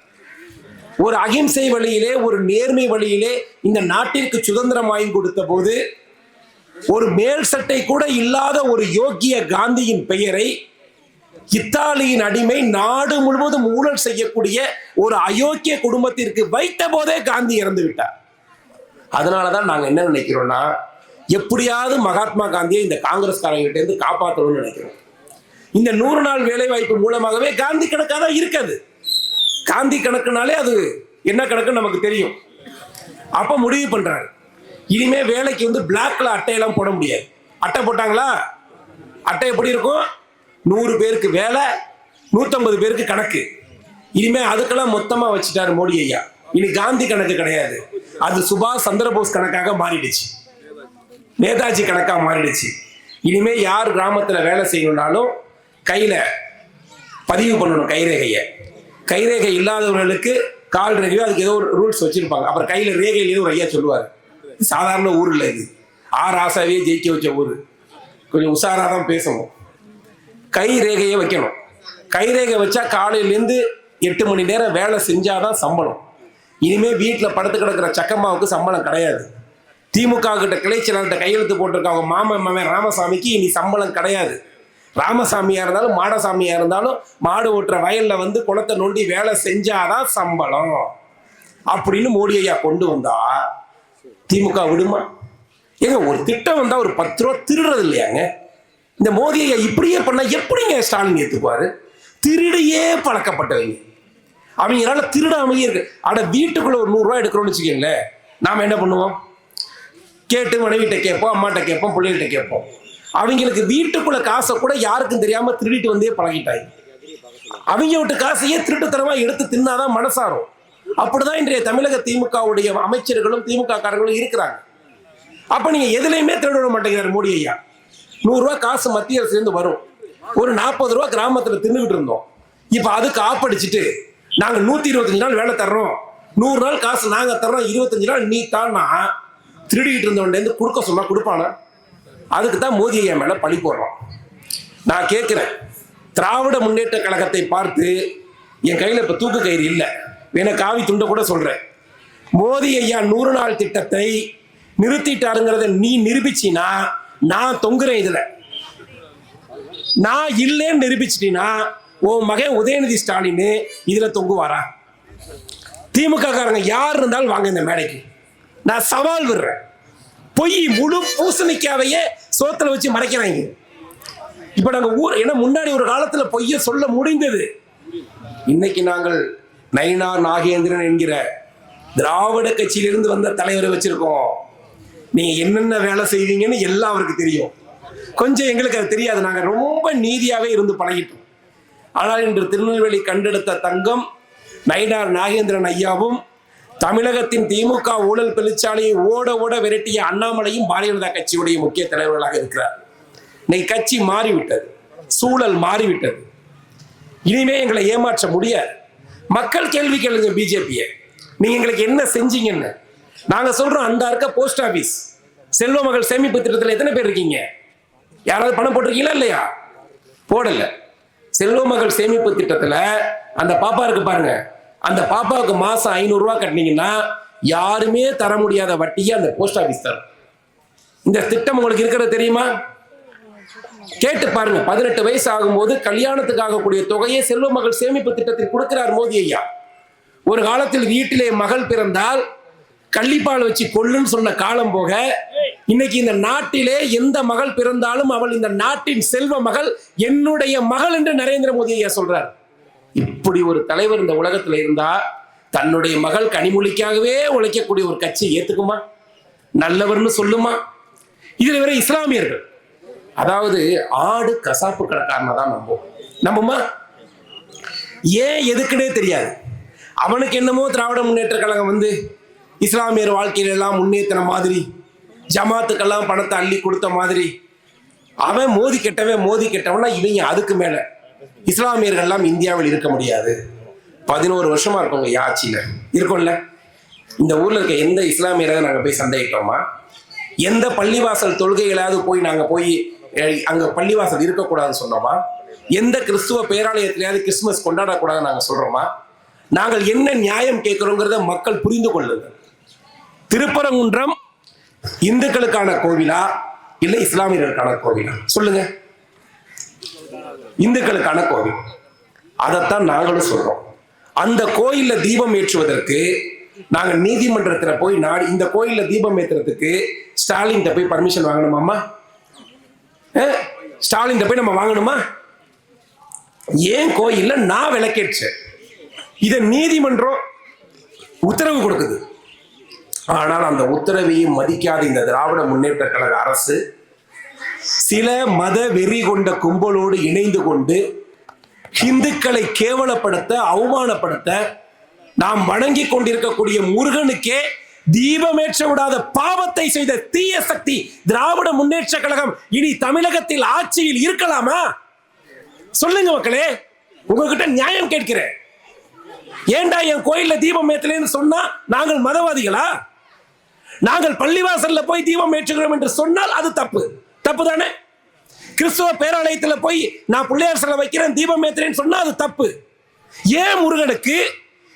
ஒரு அகிம்சை வழியிலே, ஒரு நேர்மை வழியிலே இந்த நாட்டிற்கு சுதந்திரம் வாங்கி கொடுத்த போது ஒரு மேல் சட்டை கூட இல்லாத ஒரு யோக்கிய காந்தியின் பெயரை இத்தாலியின் அடிமை நாடு முழுவதும் ஊழல் செய்யக்கூடிய ஒரு அயோக்கிய குடும்பத்திற்கு வைத்த போதே காந்தி இறந்து விட்டார். அதனாலதான் நாங்க என்ன நினைக்கிறோம்னா, எப்படியாவது மகாத்மா காந்தியை இந்த காங்கிரஸ்காரங்கிட்ட இருந்து காப்பாற்றணும்னு நினைக்கிறோம். இந்த 100 நாள் வேலை வாய்ப்பு மூலமாகவே காந்தி கணக்காக தான் இருக்காது. காந்தி கணக்குனாலே அது என்ன கணக்குன்னு நமக்கு தெரியும். அப்ப முடிவு பண்றாரு, இனிமே வேலைக்கு பிளாக்ல அட்டையெல்லாம் போட முடியாது. அட்டை போட்டாங்களா? அட்டை எப்படி இருக்கும்? 100 பேருக்கு வேலை, 150 பேருக்கு கணக்கு. இனிமே அதுக்கெல்லாம் மொத்தமா வச்சுட்டாரு மோடி ஐயா. இனி காந்தி கணக்கு கிடையாது, அது சுபாஷ் சந்திரபோஸ் கணக்காக மாறிடுச்சு, நேதாஜி கணக்கா மாறிடுச்சு. இனிமே யார் கிராமத்துல வேலை செய்யணும்னாலும் கையில பதிவு பண்ணணும் கைரேகையை. கைரேகை இல்லாதவர்களுக்கு கால் ரேகையோ அதுக்கு ஏதோ ஒரு ரூல்ஸ் வச்சிருப்பாங்க. அப்புறம் கையில ரேகையிலேயே ஒரு ஐயா சொல்லுவார், சாதாரண ஊர் இல்லை இது, ஆசாவே ஜெயிக்க வச்ச ஊர், கொஞ்சம் உஷாரா தான் பேசணும். கை ரேகையை வைக்கணும். கைரேகை வச்சா காலையிலேருந்து 8 மணி நேரம் வேலை செஞ்சாதான் சம்பளம். இனிமே வீட்டில் படுத்து கிடக்கிற சக்கம்மாவுக்கு சம்பளம் கிடையாது. திமுக கிட்ட கிளைச்சலாட்ட கையெழுத்து போட்டிருக்காங்க மாமன் ராமசாமிக்கு இனி சம்பளம் கிடையாது. ராமசாமியா இருந்தாலும் மாடசாமியா இருந்தாலும் மாடு ஓட்டுற வயல்ல வந்து குளத்தை நோண்டி வேலை செஞ்சாதான் சம்பளம் அப்படின்னு மோடி ஐயா கொண்டு வந்தா திமுக விடுமா? ஏங்க ஒரு திட்டம் வந்தா ஒரு 10 ரூபா திருடுறது இல்லையாங்க? இந்த மோடி ஐயா இப்படியே பண்ணா எப்படிங்க ஸ்டாலின் ஏத்துக்குவாரு? திருடியே பழக்கப்பட்டவங்க அவங்களால திருடாமையே இருக்கு. ஆனா வீட்டுக்குள்ள ஒரு 100 ரூபாய் எடுக்கிறோம்னு வச்சுக்கோங்களேன், நாம என்ன பண்ணுவோம்? கேட்டு மனைவிட்ட கேட்போம், அம்மாட்ட கேட்போம், பிள்ளைகிட்ட கேட்போம். அவங்களுக்கு வீட்டுக்குள்ள காசை கூட யாருக்கும் தெரியாம திருடிட்டு வந்தே பழகிட்டாங்க. அவங்க விட்டு காசையே திருட்டுத்தனமா எடுத்து தின்னாதான் மனசாரும். அப்படிதான் இன்றைய தமிழக திமுகவுடைய அமைச்சர்களும் திமுக காரங்களும் இருக்கிறாங்க. அப்ப நீங்க எதுலையுமே திருட விட மாட்டேங்கிறார் மோடி ஐயா. 100 ரூபாய் காசு மத்திய அரசு இருந்து வரும், ஒரு 40 ரூபாய் கிராமத்துல தின்னுகிட்டு இருந்தோம். இப்ப அதுக்கு ஆப்படிச்சுட்டு நாங்க 125 நாள் வேலை தர்றோம், 100 நாள் காசு நாங்க தர்றோம், 25 நாள் நீ தான்னா திருடிக்கிட்டு இருந்தவன்லேருந்து கொடுக்க சொன்னா கொடுப்பானா? அதுக்கு தான் மோடி ஐயா மேல பழி போடுறோம். நான் கேட்கிறேன், திராவிட முன்னேற்ற கழகத்தை பார்த்து என் கையில இப்ப தூக்கு கயிறு இல்லை, வேணா காவி துண்டை கூட சொல்றேன். மோடி ஐயா 100 நாள் திட்டத்தை நிறுத்திட்டாருங்கிறத நீ நிரூபிச்சினா நான் தொங்குறேன். இதுல நான் இல்லைன்னு நிரூபிச்சிட்டீங்கன்னா உன் மகன் உதயநிதி ஸ்டாலின் இதுல தொங்குவாரா? திமுக காரங்க யார் இருந்தாலும் வாங்க இந்த மேடைக்கு, நான் சவால் விடுறேன். பொய் முழு பூசணிக்காவையே சோத்துல வச்சு மறைக்கிறாங்க. இப்ப நாங்க ஏன்னா முன்னாடி ஒரு காலத்துல பொய்ய சொல்ல முடிந்தது. இன்னைக்கு நாங்கள் நயினார் நாகேந்திரன் என்கிற திராவிட கட்சியிலிருந்து வந்த தலைவரை வச்சிருக்கோம். நீங்க என்னென்ன வேலை செய்வீங்கன்னு எல்லாம் அவருக்கு தெரியும். கொஞ்சம் எங்களுக்கு அது தெரியாது, நாங்க ரொம்ப நீதியாவே இருந்து பழகிட்டோம். ஆனால் இன்று திருநெல்வேலி கண்டெடுத்த தங்கம் நயினார் நாகேந்திரன் ஐயாவும் தமிழகத்தின் திமுக ஊழல் பெருச்சாலையை ஓட ஓட விரட்டிய அண்ணாமலையும் பாரதிய ஜனதா கட்சியுடைய முக்கிய தலைவர்களாக இருக்கிறார். இன்னைக்கு கட்சி மாறிவிட்டது, சூழல் மாறிவிட்டது. இனிமே எங்களை ஏமாற்ற முடியாது. மக்கள் கேள்வி கேளுங்க பிஜேபியை, நீங்க எங்களுக்கு என்ன செஞ்சீங்கன்னு. நாங்க சொல்றோம், அந்த இருக்க போஸ்ட் ஆபீஸ் செல்வ மகள் சேமிப்பு திட்டத்தில் எத்தனை பேர் இருக்கீங்க? யாராவது பணம் போட்டிருக்கீங்களா இல்லையா? போடல. செல்வ மகள் சேமிப்பு திட்டத்துல அந்த பாப்பா இருக்கு பாருங்க, அந்த பாப்பாவுக்கு மாசம் 500 ரூபாய் கட்டினீங்கன்னா யாருமே தர முடியாத வட்டியை அந்த போஸ்ட் ஆபீஸ் தரும். இந்த திட்டம் உங்களுக்கு இருக்கிறது தெரியுமா? கேட்டு பாருங்க. 18 வயசு ஆகும்போது கல்யாணத்துக்கு ஆகக்கூடிய தொகையை செல்வ மகள் சேமிப்பு திட்டத்தில் கொடுக்கிறார் மோடி ஐயா. ஒரு காலத்தில் வீட்டிலே மகள் பிறந்தால் கள்ளிப்பால் வச்சு கொள்ளுன்னு சொன்ன காலம் போக, இன்னைக்கு இந்த நாட்டிலே எந்த மகள் பிறந்தாலும் அவள் இந்த நாட்டின் செல்வ மகள், என்னுடைய மகள் என்று நரேந்திர மோடி ஐயா சொல்றார். இப்படி ஒரு தலைவர் இந்த உலகத்துல இருந்தா தன்னுடைய மகள் கனிமொழிக்காகவே உழைக்கக்கூடிய ஒரு கட்சி ஏத்துக்குமா? நல்லவர்னு சொல்லுமா? இதுல வேற இஸ்லாமியர்கள், அதாவது ஆடு கசாப்பு கடைக்காரனை தான் நம்புமா? ஏன் எதுக்குன்னே தெரியாது. அவனுக்கு என்னமோ திராவிட முன்னேற்ற கழகம் வந்து இஸ்லாமியர் வாழ்க்கையில எல்லாம் முன்னேற்றின மாதிரி, ஜமாத்துக்கெல்லாம் பணத்தை அள்ளி கொடுத்த மாதிரி, அவன் மோதி கெட்டவனா இவங்க அதுக்கு மேல இஸ்லாமியர்கள் எல்லாம் இந்தியாவில் இருக்க முடியாது. 11 வருஷமா இருக்கோங்க ஆட்சியில இருக்கோம்ல. இந்த ஊர்ல இருக்க எந்த இஸ்லாமியராக நாங்க போய் சந்தேகிட்டோமா? எந்த பள்ளிவாசல் தொழுகைகளாவது போய் நாங்க போய் அங்க பள்ளிவாசல் இருக்கக்கூடாதுன்னு சொன்னோமா? எந்த கிறிஸ்துவ பேராலயத்திலேயாவது கிறிஸ்துமஸ் கொண்டாடக்கூடாதுன்னு நாங்க சொல்றோமா? நாங்கள் என்ன நியாயம் கேட்கிறோங்கிறத மக்கள் புரிந்து கொள்ளுங்க. திருப்பரங்குன்றம் இந்துக்களுக்கான கோவிலா இல்ல இஸ்லாமியர்களுக்கான கோவிலா? சொல்லுங்க. இந்துக்களுக்கான கோவில். அதைத்தான் நாங்களும் சொல்றோம். அந்த கோயில்ல தீபம் ஏற்றுவதற்கு நாங்க நீதிமன்றத்தில் போய் நாடி, இந்த கோயில்ல தீபம் ஏற்றுறதுக்கு ஸ்டாலின் போய் பர்மிஷன் வாங்கணுமாமா? ஸ்டாலின் போய் நம்ம வாங்கணுமா? ஏன் கோயில்ல நான் விளக்கேற்றேன், இத நீதிமன்றம் உத்தரவு கொடுக்குது. ஆனால் அந்த உத்தரவையும் மதிக்காத இந்த திராவிட முன்னேற்ற கழக அரசு சில மத வெறி கொண்ட கும்பலோடு இணைந்து கொண்டு இந்துக்களை கேவலப்படுத்த, அவமானப்படுத்த, நாம் வணங்கி கொண்டிருக்கக்கூடிய முருகனுக்கே தீபமேற்ற விடாத பாவத்தை செய்த தீய சக்தி திராவிட முன்னேற்ற கழகம் இனி தமிழகத்தில் ஆட்சியில் இருக்கலாமா? சொல்லுங்க மக்களே, உங்ககிட்ட நியாயம் கேட்கிறேன். ஏண்டா என் கோயில்ல தீபம் ஏற்றலன்னு சொன்னா நாங்கள் மதவாதிகளா? நாங்கள் பள்ளிவாசல்ல போய் தீபம் ஏற்றுகிறோம் என்று சொன்னால் அது தப்பு தானே? கிறிஸ்துவ பேராலயத்தில் போய் நான் பிள்ளையார் சிலை வைக்கிறேன், தீபம் ஏத்துறேன்னு சொன்னா அது தப்பு. ஏன் முருகனுக்கு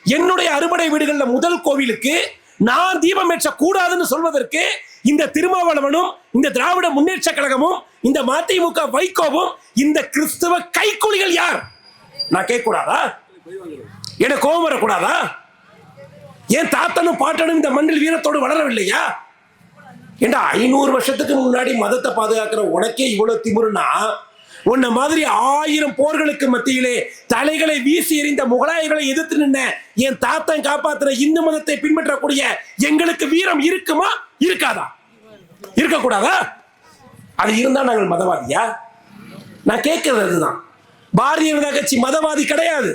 என்னுடைய அறுபடை வீடுகளில் முதல் கோவிலுக்கு நான் தீபம் ஏற்ற கூடாதுன்னு சொல்வதற்கு இந்த திருமாவளவனும் இந்த திராவிட முன்னேற்ற கழகமும் இந்த மதிமுக வைகோவும் இந்த கிறிஸ்துவ கைக்கூலிகள் யார்? நான் கேட்க கூடாதா? எனக்கு கோபம் வரக்கூடாதா? ஏன் தாத்தனும் பாட்டனும் இந்த மண்ணில் வீரத்தோடு வளரவில்லையா? ஏண்டா 500 வருஷத்துக்கு முன்னாடி மதத்தை பாதுகாக்கிற உனக்கே இவ்வளவு திமிருனா, உன்ன மாதிரி 1000 போர்களுக்கு மத்தியிலே தலைகளை வீசி எறிந்த முகலாயர்களை எதிர்த்து நின்ன என் தாத்தன் காப்பாற்றுற இந்து மதத்தை பின்பற்றக்கூடிய எங்களுக்கு வீரம் இருக்குமா இருக்காதா? இருக்கக்கூடாதா? அது இருந்தா நாங்கள் மதவாதியா? நான் கேட்கிறது அதுதான். பாரதிய ஜனதா கட்சி மதவாதி கிடையாது.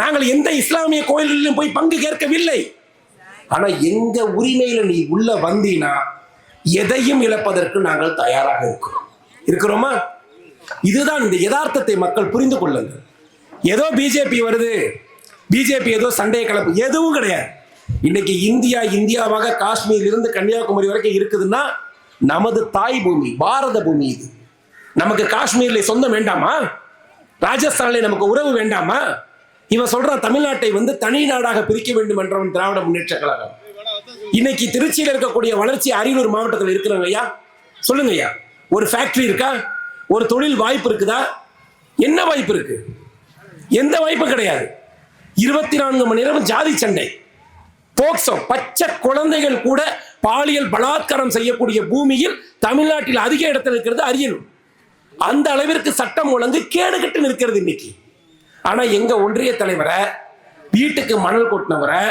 நாங்கள் எந்த இஸ்லாமிய கோயில்களிலும் போய் பங்கு கேட்கவில்லை. ஆனா எங்க உரிமையில நீ உள்ள வந்தீனா எதையும் இழப்பதற்கு நாங்கள் தயாராக இருக்கிறோமா? இதுதான் இந்த யதார்த்தத்தை மக்கள் புரிந்து கொள்ளுங்கள். ஏதோ பிஜேபி வருது, பிஜேபி ஏதோ சண்டையை கலப்பு, எதுவும் கிடையாது. இன்னைக்கு இந்தியாவாக காஷ்மீரில் இருந்து கன்னியாகுமரி வரைக்கும் இருக்குதுன்னா நமது தாய் பூமி, பாரத பூமி. இது நமக்கு காஷ்மீர்ல சொந்தம் வேண்டாமா? ராஜஸ்தான்ல நமக்கு உறவு வேண்டாமா? இவன் சொல்றான் தமிழ்நாட்டை தனி நாடாக பிரிக்க வேண்டும் என்றவன் திராவிட முன்னேற்ற கழகம். இன்னைக்கு திருச்சியில் இருக்கக்கூடிய வளர்ச்சி அரியலூர் மாவட்டத்தில் இருக்கிறாங்க ஐயா, சொல்லுங்க ஐயா. ஒரு ஃபேக்டரி இருக்கா? ஒரு தொழில் வாய்ப்பு இருக்குதா? என்ன வாய்ப்பு இருக்கு? எந்த வாய்ப்பும் கிடையாது. 24 மணி நேரம் ஜாதி சண்டை, போக்சோ, பச்சை குழந்தைகள் கூட பாலியல் பலாத்காரம் செய்யக்கூடிய பூமியில் தமிழ்நாட்டில் அதிக இடத்தில் இருக்கிறது அரியலூர். அந்த அளவிற்கு சட்டம் ஒழுங்கு கேடுகட்டு நிற்கிறது இன்னைக்கு. ஆனா எங்க ஒன்றிய தலைவரை, வீட்டுக்கு மணல் கொட்டினவரை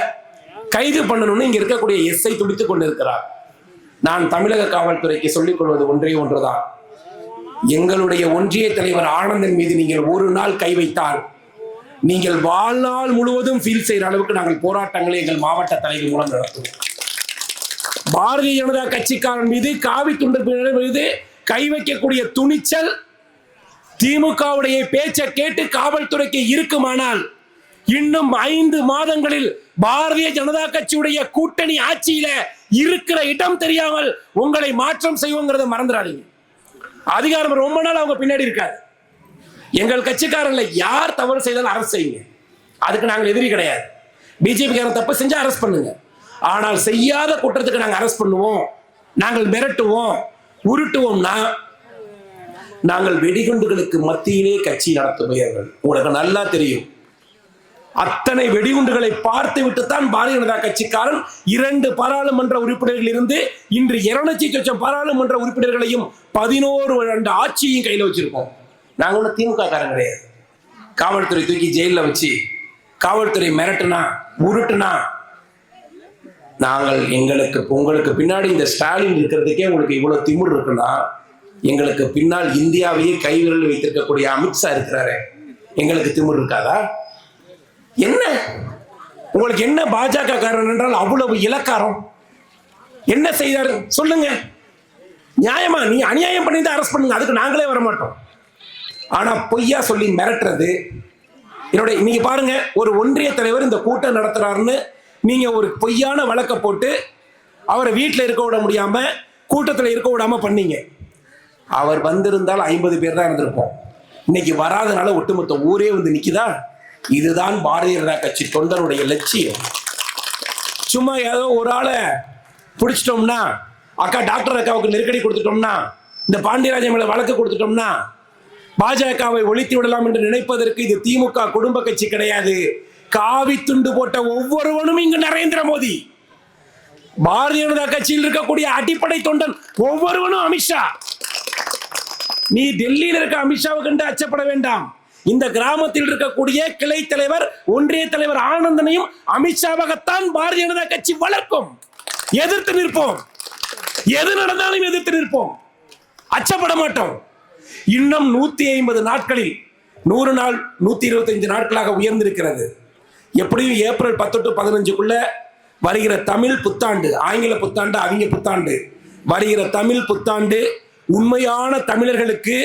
கைது பண்ணணும்னு இங்க இருக்கக்கூடிய எஸ்ஐ துடித்துக் கொண்டிருக்கிறார். நான் தமிழக காவல்துறைக்கு சொல்லிக் கொள்வது ஒன்றே ஒன்றுதான். எங்களுடைய ஒன்றிய தலைவர் ஆனந்தன் மீது நீங்கள் ஒரு நாள் கை வைத்தால் நீங்கள் வாழ்நாள் முழுவதும் ஃபீல் செய்யற அளவுக்கு நாங்கள் போராட்டங்களை எங்கள் மாவட்ட தலைவர் மூலம் நடத்துவோம். பாரதிய ஜனதா கட்சிக்காரன் மீது, காவி துண்டர் மீது கை வைக்கக்கூடிய துணிச்சல் திமுகவுடைய பேச்சை கேட்டு காவல்துறைக்கு இருக்குமானால் இன்னும் 5 மாதங்களில் பாரதிய ஜனதா கட்சியுடைய கூட்டணி ஆட்சியில இருக்கிற இடம் தெரியாமல் உங்களை மாற்றம் செய்வோங்கிறத மறந்துடாதீங்க. அதிகாரம் ரொம்ப நாள் அவங்க பின்னாடி இருக்காது. எங்கள் கட்சிக்காரங்கள யார் தவறு செய்தாலும் அரசு செய்யுங்க, அதுக்கு நாங்கள் எதிரி கிடையாது. பிஜேபிக்காரன் தப்பு செஞ்சா அரசு பண்ணுங்க, ஆனால் செய்யாத குற்றத்துக்கு நாங்கள் அரசு பண்ணுவோம், நாங்கள் மிரட்டுவோம், உருட்டுவோம்னா நாங்கள் வெடிகுண்டுகளுக்கு மத்தியிலே கட்சி நடத்துபவர்கள். உங்களுக்கு நல்லா தெரியும். அத்தனை வெடிகுண்டுகளை பார்த்து விட்டுத்தான் பாரதிய ஜனதா கட்சிக்காரன் 2 பாராளுமன்ற உறுப்பினர்கள் இருந்து இன்று 200 பாராளுமன்ற உறுப்பினர்களையும் 11 ஆட்சியையும் கையில் வச்சிருக்கோம். நாங்கள் ஒன்றும் திமுக காரன் கிடையாது. காவல்துறை தூக்கி ஜெயிலில் வச்சு காவல்துறை மிரட்டுனா உருட்டுனா நாங்கள் உங்களுக்கு பின்னாடி இந்த ஸ்டாலின் இருக்கிறதுக்கே உங்களுக்கு இவ்வளவு திமிர் இருக்குன்னா, எங்களுக்கு பின்னால் இந்தியாவையே கைவிரல் வைத்திருக்கக்கூடிய அமித்ஷா இருக்கிறாரு, எங்களுக்கு திமிர் இருக்காதா? என்ன உங்களுக்கு என்ன பாஜக காரன் என்றால் அவ்வளவு இலக்காரம்? என்ன செய்தாரு சொல்லுங்க? நியாயமா? நீ அநியாயம் பண்ணி தான் அரசு பண்ணுங்க, அதுக்கு நாங்களே வரமாட்டோம். ஆனா பொய்யா சொல்லி மிரட்டுறது என்னுடைய. நீங்க பாருங்க, ஒரு ஒன்றிய தலைவர் இந்த கூட்டம் நடத்துறாருன்னு நீங்க ஒரு பொய்யான வழக்கை போட்டு அவரை வீட்டில் இருக்க விட முடியாம, கூட்டத்தில் இருக்க விடாம பண்ணீங்க. அவர் வந்திருந்தால் 50 பேர் தான் இருந்திருப்போம். இன்னைக்கு வராதனால ஒட்டுமொத்த ஊரே நிக்குதா? இதுதான் பாரதிய ஜனதா கட்சி தொண்டருடைய லட்சியம். சும்மா ஏதோ ஒரு ஆளை பிடிச்சிட்டோம்னா, அக்கா டாக்டர் அக்காவுக்கு நெருக்கடி கொடுத்துட்டோம்னா, இந்த பாண்டியராஜன் மேல வழக்கு கொடுத்துட்டோம்னா பாஜகவை ஒழித்து விடலாம் என்று நினைப்பதற்கு இது திமுக குடும்ப கட்சி கிடையாது. காவி துண்டு போட்ட ஒவ்வொருவனும் இங்கு நரேந்திர மோடி. பாரதிய ஜனதா கட்சியில் இருக்கக்கூடிய அடிப்படை தொண்டன் ஒவ்வொருவனும் அமித்ஷா. நீ டெல்லியில் இருக்க அமித்ஷாவை கண்டு அச்சப்பட வேண்டாம். இந்த கிராமத்தில் இருக்கக்கூடிய கிளை தலைவர், ஒன்றிய தலைவர் ஆனந்தனையும் அமித்ஷாவாகத்தான் பாரதிய ஜனதா கட்சி வளர்க்கும். எதிர்த்து நிற்போம், எது நடந்தாலும் எதிர்த்து நிற்போம், அச்சப்பட மாட்டோம். இன்னும் 150 நாட்களில் 100 நாள் 125 நாட்களாக உயர்ந்திருக்கிறது. எப்படியும் ஏப்ரல் 10 to 15க்குள்ள வருகிற தமிழ் புத்தாண்டு, ஆங்கில புத்தாண்டு அவங்க புத்தாண்டு, வருகிற தமிழ் புத்தாண்டு உண்மையான தமிழர்களுக்கு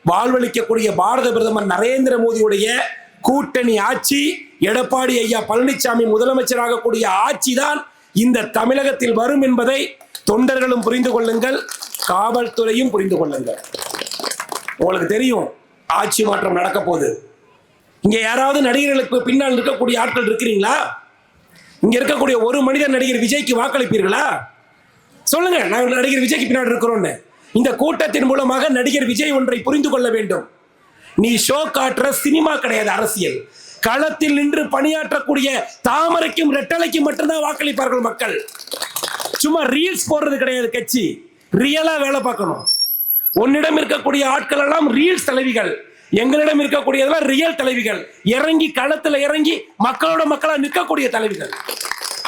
வாழ்வளிக்கக்கூடிய பாரத பிரதமர் நரேந்திர மோடியுடைய கூட்டணி ஆட்சி, எடப்பாடி ஐயா பழனிசாமி முதலமைச்சராக கூடிய ஆட்சி தான் இந்த தமிழகத்தில் வரும் என்பதை தொண்டர்களும் புரிந்து கொள்ளுங்கள், காவல்துறையும் புரிந்து கொள்ளுங்கள். உங்களுக்கு தெரியும் ஆட்சி மாற்றம் நடக்க போகுது. இங்க யாராவது நடிகர்களுக்கு பின்னால் இருக்கக்கூடிய ஆட்கள் இருக்கிறீங்களா? இங்க இருக்கக்கூடிய ஒரு மனிதர் நடிகர் விஜய்க்கு வாக்களிப்பீர்களா? சொல்லுங்க, நாங்கள் நடிகர் விஜய்க்கு பின்னாடி இருக்கிறோம்னு. இந்த கூட்டத்தின் மூலமாக நடிகர் விஜய் ஒன்றை புரிந்து கொள்ள வேண்டும். நீ ஷோ காட்டுற சினிமா கிடையாது, அரசியல். களத்தில் நின்று பணியாற்றக்கூடிய தாமரைக்கும் ரெட்டலைக்கும் மட்டும்தான் வாக்களிப்பார்கள் மக்கள். சும்மா ரீல்ஸ் போடுறது கிடையாது கட்சி. ரியலா வேலை பார்க்கணும். உன்னிடம் இருக்கக்கூடிய ஆட்கள் எல்லாம் ரீல்ஸ் தலைவிகள், எங்களிடம் இருக்கக்கூடியதெல்லாம் ரியல் தலைவிகள். இறங்கி களத்துல இறங்கி மக்களோட மக்களா நிற்கக்கூடிய தலைவிகள்.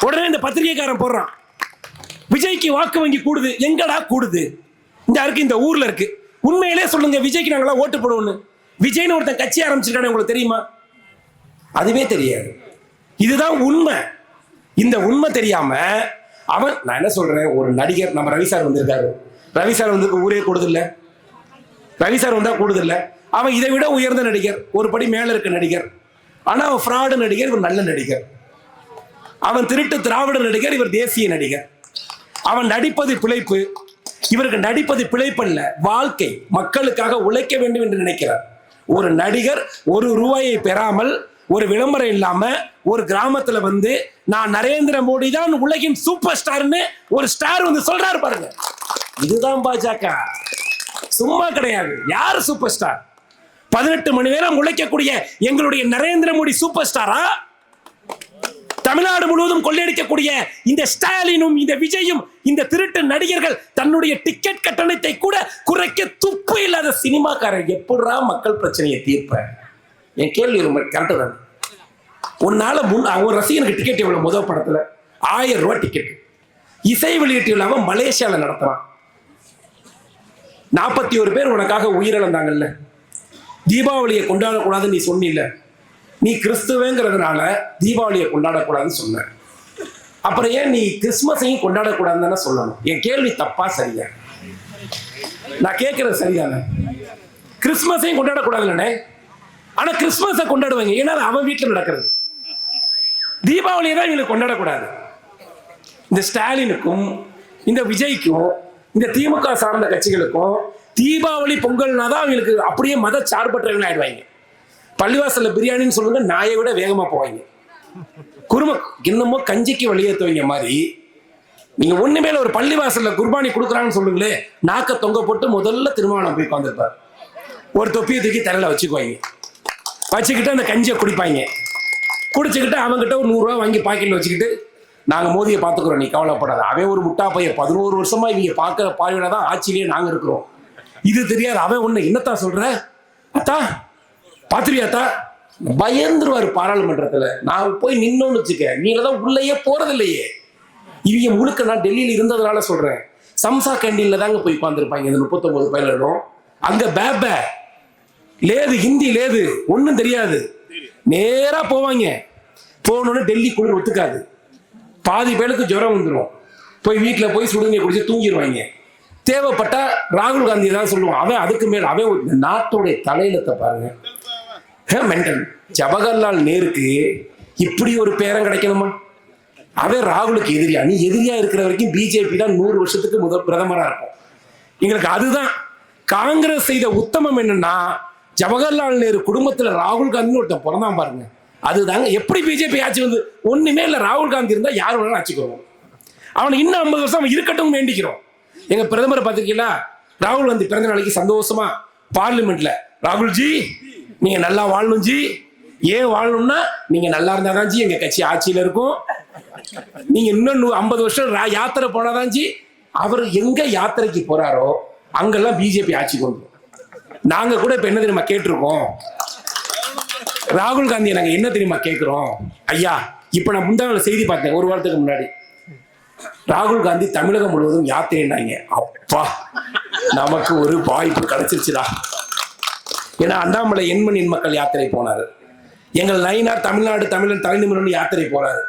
உடனே இந்த பத்திரிகைக்காரன் போடுறான், விஜய்க்கு வாக்கு வங்கி கூடுது. எங்கடா கூடுது? இந்த இருக்கு, இந்த ஊர்ல இருக்கு. உண்மையிலே சொல்லுங்க, விஜய்க்கு நாங்களா ஓட்டு போடுவோம்னு. விஜய்னு ஒருத்தன் கட்சி ஆரம்பிச்சிருக்கானே, உங்களுக்கு தெரியுமா? அதுவே தெரியாது. இதுதான் உண்மை. இந்த உண்மை தெரியாம அவன், நான் என்ன சொல்றேன், ஒரு நடிகர், நம்ம ரவி சார் வந்திருக்காரு. ரவி சார் வந்து ஊரே கூடுதில்ல, ரவி சார் வந்தா கூடுதில்ல. அவன் இதை விட உயர்ந்த நடிகர், ஒரு படி மேல இருக்க நடிகர். ஆனா அவன் ஃப்ராடு நடிகர், இவர் நல்ல நடிகர். அவன் திருட்டு திராவிட நடிகர், இவர் தேசிய நடிகர். அவன் நடிப்பது பிழைப்பு, இவருக்கு நடிப்பது பிழைப்பல்ல, வாழ்க்கை. மக்களுக்காக உழைக்க வேண்டும் என்று நினைக்கிறார். ஒரு நடிகர் ஒரு ரூபாயை பெறாமல், ஒரு விளம்பரம் இல்லாம, ஒரு கிராமத்துல வந்து நான் நரேந்திர மோடி தான் உலகின் சூப்பர் ஸ்டார்னு ஒரு ஸ்டார் வந்து சொல்றாரு பாருங்க. இதுதான் பாஜக, சும்மா கிடையாது. யார் சூப்பர் ஸ்டார்? 18 மணி நேரம் உழைக்கக்கூடிய எங்களுடைய நரேந்திர மோடி சூப்பர் ஸ்டாரா? தமிழ்நாடு முழுவதும் கொள்ளையடிக்கக்கூடிய இந்த ஸ்டாலினும் இந்த விஜயும், இந்த திருட்டு நடிகர்கள் தன்னுடைய டிக்கெட் கட்டணத்தை கூட குறைக்க துப்பு இல்லாத சினிமாக்காரர் எப்படா மக்கள் பிரச்சனையை தீர்ப்ப? என் கேள்வி கரெக்டு தான். உன்னால ஒரு ரசிகனுக்கு டிக்கெட் எவ்வளவு? முதல் படத்துல 1000 ரூபாய் டிக்கெட். இசை வெளியீட்டு விழாவை மலேசியால நடத்துறான். 41 பேர் உனக்காக உயிரிழந்தாங்கல்ல. தீபாவளியை கொண்டாடக்கூடாதுன்னு நீ சொன்னில்ல. நீ கிறிஸ்துவங்கிறதுனால தீபாவளியை கொண்டாடக்கூடாதுன்னு சொன்ன. அப்புறம் ஏன் நீ கிறிஸ்துமஸையும் கொண்டாடக்கூடாதுன்னு தானே சொல்லணும்? என் கேள்வி தப்பா சரியா? நான் கேட்கறது சரிதானே? கிறிஸ்துமஸையும் கொண்டாடக்கூடாதுல்லண்ணே. ஆனா கிறிஸ்துமஸை கொண்டாடுவாங்க, ஏன்னா அவன் வீட்டில் நடக்கிறது. தீபாவளியை தான் இவங்களுக்கு கொண்டாடக்கூடாது. இந்த ஸ்டாலினுக்கும் இந்த விஜய்க்கும் இந்த திமுக சார்ந்த கட்சிகளுக்கும் தீபாவளி பொங்கல்னா தான் அவங்களுக்கு அப்படியே மத சார்பற்றவங்க ஆயிடுவாங்க. பள்ளிவாசல்ல பிரியாணின்னு சொல்லுங்க, நாயை விட வேகமா போவாங்க. குரும இன்னமோ கஞ்சிக்கு வெளியேற்றுவீங்க மாதிரி நீங்க ஒண்ணுமேல ஒரு பள்ளிவாசல்ல குர்பானி கொடுக்குறாங்கன்னு சொல்லுங்களே, நாக்க தொங்க போட்டு முதல்ல திருமணம் போய் உட்காந்துருப்பார். ஒரு தொப்பியை தூக்கி தலையில வச்சுக்குவாங்க. வச்சுக்கிட்டு அந்த கஞ்சியை குடிப்பாங்க. குடிச்சுக்கிட்டு அவங்ககிட்ட ஒரு 100 ரூபா வாங்கி பாக்கெட்ல வச்சுக்கிட்டு, நாங்க மோதியை பார்த்துக்கிறோம், நீ கவலைப்படாத. அவன் ஒரு முட்டா பையன், 11 வருஷமா இவங்க பார்க்கிற பார்வையில தான் ஆட்சியிலேயே நாங்க இருக்கிறோம். இது தெரியாது. அவன் ஒண்ணு என்னத்தான் சொல்ற, அத்தா பாத்திரியாத்தா பயந்துருவாரு பாராளுமன்றத்துல. நான் போய் நின்னோன்னு வச்சுக்க, நீங்கதான் உள்ளேயே போறது இல்லையே. இவங்க முழுக்க நான் டெல்லியில இருந்ததுனால சொல்றேன். சம்சா கேண்டீன்ல தாங்க போய் உட்காந்துருப்பாங்க இந்த 39 பயிலும். அங்க பேப லேது, ஹிந்தி லேது, ஒன்னும் தெரியாது. நேரா போவாங்க. போனோன்னு டெல்லி குளிர் ஒத்துக்காது. பாதி பேருக்கு ஜுரம் வந்துடும். போய் வீட்டில் போய் சுடுங்க குடிச்சு தூங்கிடுவாங்க. தேவைப்பட்டா ராகுல் காந்தி தான் சொல்லுவான். அவன் அதுக்கு மேல அவன் நாட்டுடைய தலையிலத்தை பாருங்க. மென்டல். ஜவஹர்லால் நேருக்கு இப்படி ஒரு பேரம் கிடைக்கணுமா? அவன் ராகுலுக்கு எதிரியா? நீ எதிரியா இருக்கிற வரைக்கும் பிஜேபி தான் 100 வருஷத்துக்கு முதல் பிரதமரா இருக்கும். எங்களுக்கு அதுதான். காங்கிரஸ் செய்த உத்தமம் என்னன்னா, ஜவஹர்லால் நேரு குடும்பத்துல ராகுல் காந்தி ஒருத்தன் பிறந்தான் பாருங்க. அதுதாங்க. எப்படி பிஜேபி ஆட்சி வந்து ஒண்ணுமே இல்ல, ராகுல் காந்தி இருந்தா யார் வேணாலும் ஆட்சிக்கிறோம். அவனை இன்னும் 50 வருஷம் அவன் இருக்கட்டும் வேண்டிக்கிறோம். எங்க பிரதமரை பார்த்திருக்கீங்களா? ராகுல் காந்தி பிறந்த நாளைக்கு சந்தோஷமா பார்லிமெண்ட்ல, ராகுல்ஜி நீங்க நல்லா வாழணும் ஜி. ஏன் வாழணும்னா, நீங்க நல்லா இருந்தாதான் ஜி எங்க கட்சி ஆட்சியில இருக்கும். நீங்க இன்னும் 50 வருஷம் யாத்திரை போனாதான் ஜி. அவர் எங்க யாத்திரைக்கு போறாரோ அங்கெல்லாம் பிஜேபி ஆட்சிக்கு வந்துடும். நாங்க கூட இப்ப என்ன தெரியுமா கேட்டிருக்கோம்? ராகுல் காந்தியை நாங்க என்ன தெரியுமா கேட்கிறோம்? ஐயா, இப்ப நான் முந்தா நாள் செய்தி பார்த்தேன், ஒரு வாரத்துக்கு முன்னாடி. ராகுல் காந்தி தமிழகம் முழுவதும் யாத்திரைனாங்க. அப்பா, நமக்கு ஒரு வாய்ப்பு கிடைச்சிருச்சுடா. ஏன்னா அண்ணாமலை எண்மண் எண் மக்கள் யாத்திரை போனாரு. எங்கள் நயினார் தமிழ்நாடு தமிழன் தலைநிமிரன் யாத்திரை போறாரு.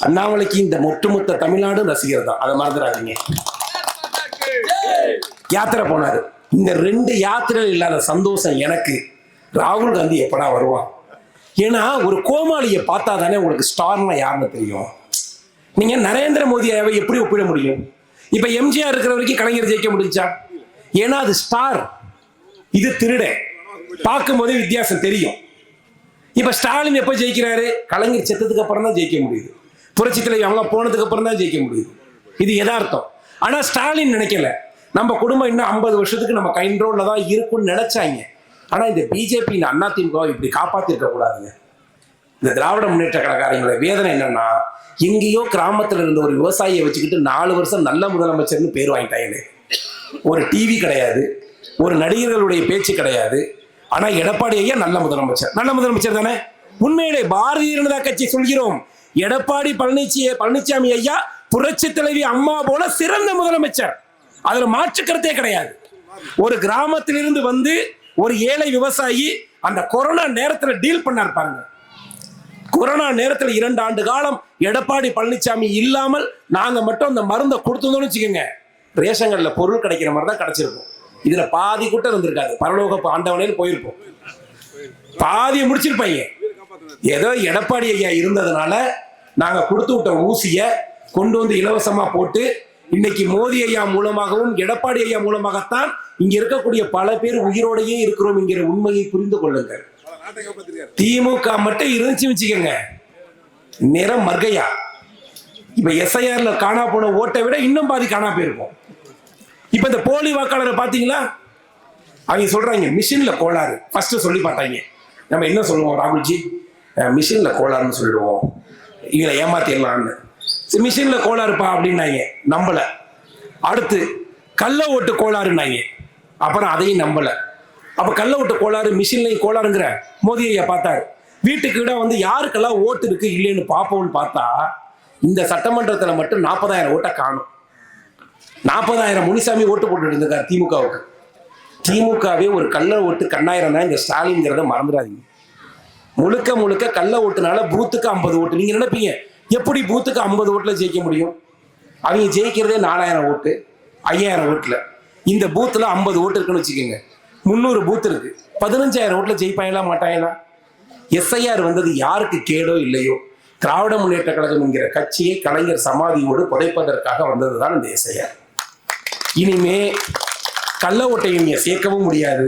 அண்ணாமலைக்கு இந்த ஒட்டுமொத்த தமிழ்நாடு ரசிகர் தான், அதை மறந்துடாதீங்க. யாத்திரை போனாரு. இந்த 2 யாத்திரை இல்லாத சந்தோஷம் எனக்கு. ராகுல் காந்தி எப்படா வருவான்? ஏன்னா ஒரு கோமாளியை பார்த்தா தானே உங்களுக்கு ஸ்டார்னா யாருன்னு தெரியும். நீங்க நரேந்திர மோடியாவை எப்படி ஒப்பிட முடியும்? இப்ப எம்ஜிஆர் இருக்கிற வரைக்கும் கலைஞர் ஜெயிக்க முடிஞ்சா? ஏன்னா அது ஸ்டார். இது திருடன். பார்க்கும் போதே வித்தியாசம் தெரியும். இப்ப ஸ்டாலின் எப்ப ஜெயிக்கிறாரு? கலைஞர் செத்ததுக்கு அப்புறம் தான் ஜெயிக்க முடியுது. புரட்சி தலைவி அவங்க போனதுக்கு அப்புறம் தான் ஜெயிக்க முடியுது. இது யதார்த்தம். ஆனா ஸ்டாலின் நினைக்கல, நம்ம குடும்பம் இன்னும் 50 வருஷத்துக்கு நம்ம கண்ட்ரோல்ல தான் இருக்கும்னு நினைச்சாங்க. ஆனா இந்த பிஜேபி, இந்த அதிமுக இப்படி காப்பாத்திருக்க கூடாதுங்க. இந்த திராவிட முன்னேற்ற கழகங்களோட வேதனை என்னன்னா, எங்கேயோ கிராமத்துல இருந்த ஒரு விவசாயியை வச்சுக்கிட்டு 4 வருஷம் நல்ல முதலமைச்சர்னு பேர் வாங்கிட்டாங்க. ஒரு டிவி கிடையாது, ஒரு நடிகர்களுடைய பேச்சு கிடையாது. ஆனா எடப்பாடி ஐயா நல்ல முதலமைச்சர். நல்ல முதலமைச்சர் தானே? உண்மையிலே பாரதிய ஜனதா கட்சி சொல்கிறோம், எடப்பாடி பழனிசாமி ஐயா புரட்சி தலைவி அம்மா போல சிறந்த முதலமைச்சர். அதுல மாற்று கருத்தே கிடையாது. ஒரு கிராமத்திலிருந்து வந்து ஒரு ஏழை விவசாயி அந்த கொரோனா நேரத்துல டீல் பண்ணார் பாருங்க. கொரோனா நேரத்துல 2 ஆண்டு காலம் எடப்பாடி பழனிசாமி இல்லாமல் நாங்க மட்டும் அந்த மருந்தை கொடுத்தோம்னு வச்சுக்கோங்க, ரேஷன்கள்ல பொருள் கிடைக்கிற மாதிரி தான் கிடைச்சிருக்கும். இதுல பாதி கூட்டம் இருந்திருக்காது, பரலோக ஆண்டவனே போயிருப்போம். பாதியை முடிச்சிருப்பாங்க. ஏதோ எடப்பாடி ஐயா இருந்ததுனால நாங்க கொடுத்து விட்ட ஊசிய கொண்டு வந்து இலவசமா போட்டு, இன்னைக்கு மோடி ஐயா மூலமாகவும் எடப்பாடி ஐயா மூலமாகத்தான் இங்க இருக்கக்கூடிய பல பேர் உயிரோடையே இருக்கிறோம் என்கிற உண்மையை புரிந்து கொள்ளுங்கள். திமுக மட்டும் இருந்துச்சு வச்சுக்கோங்க, நிறம் மர்கையா. இப்ப எஸ்ஐஆர்ல காணா போன ஓட்டை விட இன்னும் பாதி காணா போயிருக்கும். இப்ப இந்த போலி வாக்காளரை பாத்தீங்களா? அவங்க சொல்றாங்க மிஷின்ல கோளாறு. ஃபர்ஸ்ட் சொல்லி பார்த்தாங்க, நம்ம என்ன சொல்லுவோம் ராகுல்ஜி, மிஷின்ல கோளாறுன்னு சொல்லிடுவோம், இவங்களை ஏமாத்திடலான்னு. மிஷின்ல கோளாறுப்பா அப்படின்னாங்க, நம்பல. அடுத்து கள்ள ஓட்டு கோளாறுனாங்க, அப்புறம் அதையும் நம்பல. அப்ப கள்ள ஓட்டு கோளாறு, மிஷின்லையும் கோளாறுங்கிற மோடி ஐயா பார்த்தாரு. வீட்டுக்கு விட வந்து யாருக்கெல்லாம் ஓட்டு இருக்கு இல்லைன்னு பார்ப்போம்னு பார்த்தா, இந்த சட்டமன்றத்தில் மட்டும் 40,000 ஓட்டை காணும். 40,000 முனிசாமி ஓட்டு போட்டு இருந்திருக்காரு திமுகவுக்கு. திமுகவே ஒரு கள்ள ஓட்டு கண்ணாயிரம் தான். இந்த ஸ்டாலின்ங்கிறத மறந்துடாதீங்க. முழுக்க முழுக்க கள்ள ஓட்டுனால பூத்துக்கு 50 ஓட்டு. நீங்க நினைப்பீங்க எப்படி பூத்துக்கு 50 ஓட்டுல ஜெயிக்க முடியும்? அவங்க ஜெயிக்கிறதே 4,000 ஓட்டு, 5,000 ஓட்டுல. இந்த பூத்துல 50 ஓட்டு இருக்குன்னு வச்சுக்கோங்க, 300 பூத் இருக்கு, 15,000 ஓட்டுல ஜெயிப்பாங்களா மாட்டாங்களா? எஸ்ஐஆர் வந்தது யாருக்கு கேடோ இல்லையோ, திராவிட முன்னேற்ற கழகம் என்கிற கட்சியை கலைஞர் சமாதியோடு புதைப்பதற்காக வந்ததுதான் இந்த எஸ்ஐஆர். இனிமே கள்ள ஓட்டை நீங்க சேர்க்கவும் முடியாது.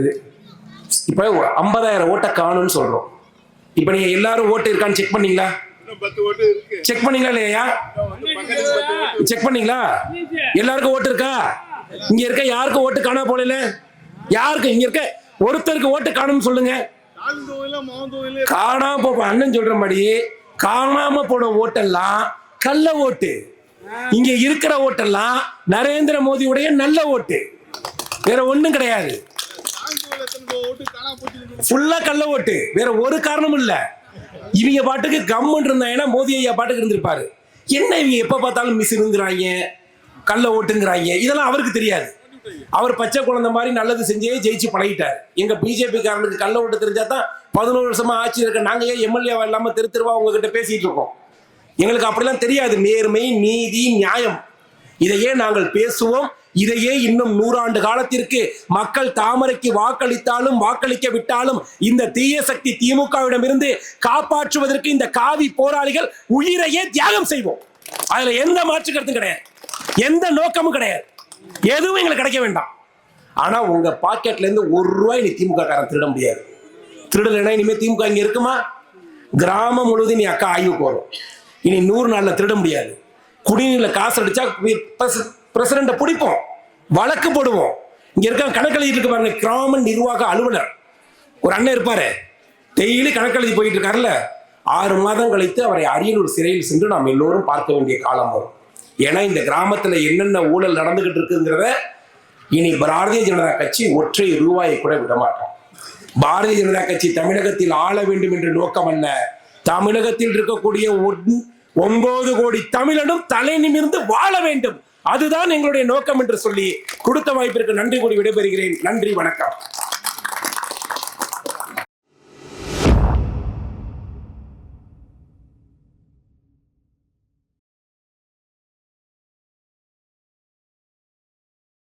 இப்ப 50,000 ஓட்டை காணும்னு சொல்றோம். இப்ப நீங்க எல்லாரும் ஓட்டு இருக்கான்னு செக் பண்ணீங்களா? செக் பண்ணீங்களா இல்லையா? செக் பண்ணீங்களா? எல்லாருக்கும் ஓட்டு இருக்கா? இங்க இருக்க யாருக்கும் ஓட்டு காணா போல? யாருக்கு இங்க இருக்க ஒருத்தருக்கு ஓட்டு காணும்னு சொல்லுங்க. காணாம போ அண்ணன் சொல்ற மாதிரி காணாம போன ஓட்டெல்லாம் கள்ள ஓட்டு. இங்க இருக்கிற ஓட்டெல்லாம் நரேந்திர மோடியுடைய நல்ல ஓட்டு, வேற ஒண்ணும் கிடையாது. ஃபுல்லா கள்ள ஓட்டு, வேற ஒரு காரணமும் இல்ல. இவங்க பாட்டுக்கு கம்மன் இருந்தாங்கன்னா மோடி ஐயா பாட்டுக்கு இருந்திருப்பாரு. என்ன இவங்க எப்ப பார்த்தாலும் மிஸ் இருந்துறாங்க, கள்ள ஓட்டுங்கிறாங்க, இதெல்லாம் அவருக்கு தெரியாது. அவர் பச்சை குழந்தை மாதிரி நல்லது செஞ்சே ஜெயிச்சு பழகிட்டார். எங்க பிஜேபி காரனுக்கு கள்ள ஓட்டு தெரிஞ்சா தான் 11 வருஷமா ஆட்சி இருக்க நாங்க ஏன் எம்எல்ஏவா இல்லாம தெருவா உங்ககிட்ட பேசிட்டு இருக்கோம். எங்களுக்கு அப்படிலாம் தெரியாது. நேர்மை, நீதி, நியாயம், இதையே நாங்கள் பேசுவோம். இதையே இன்னும் 100 ஆண்டு காலத்திற்கு மக்கள் தாமரைக்கு வாக்களித்தாலும் வாக்களிக்க விட்டாலும் இந்த தீய சக்தி திமுகவிடம் இருந்து காப்பாற்றுவதற்கு இந்த காவி போராளிகள் உயிரையே தியாகம் செய்வோம். அதுல எந்த மாற்று கருத்தும் கிடையாது, எந்த நோக்கமும் கிடையாது, எதுவும் எங்களுக்கு கிடைக்க வேண்டாம். ஆனா உங்க பாக்கெட்ல இருந்து 1 ரூபாய் நீ திமுக காரன் திருட முடியாது. திருடலைன்னா இனிமே திமுக இங்க இருக்குமா? கிராமம் முழுவதும் நீ அக்கா ஆய்வுக்கு வரும். இனி 100 நாள்ல திருட முடியாது. குடிநீர்ல காசு அடிச்சா பிரசிடண்ட பிடிப்போம், வழக்கு போடுவோம். இங்க இருக்க கணக்கெழுதிட்டு இருக்கு பாருங்க, கிராம நிர்வாக அலுவலர் ஒரு அண்ணன் இருப்பாரு, டெய்லி கணக்கெழுதி போயிட்டு இருக்காருல்ல, 6 மாதம் கழித்து அவரை அரியலூர் சிறையில் சென்று நாம் எல்லோரும் பார்க்க வேண்டிய காலம் வரும். ஏன்னா இந்த கிராமத்துல என்னென்ன ஊழல் நடந்துகிட்டு இருக்குங்கிறத இனி பாரதிய ஜனதா கட்சி ஒற்றை ரூபாயை கூட விட மாட்டோம். பாரதிய ஜனதா கட்சி தமிழகத்தில் ஆள வேண்டும் என்ற நோக்கம் அல்ல. தமிழகத்தில் இருக்கக்கூடிய 9 கோடி தமிழனும் தலை நிமிர்ந்து வாழ வேண்டும், அதுதான் எங்களுடைய நோக்கம் என்று சொல்லி கொடுத்த வாய்ப்பிற்கு நன்றி கூறி விடைபெறுகிறேன். நன்றி, வணக்கம்.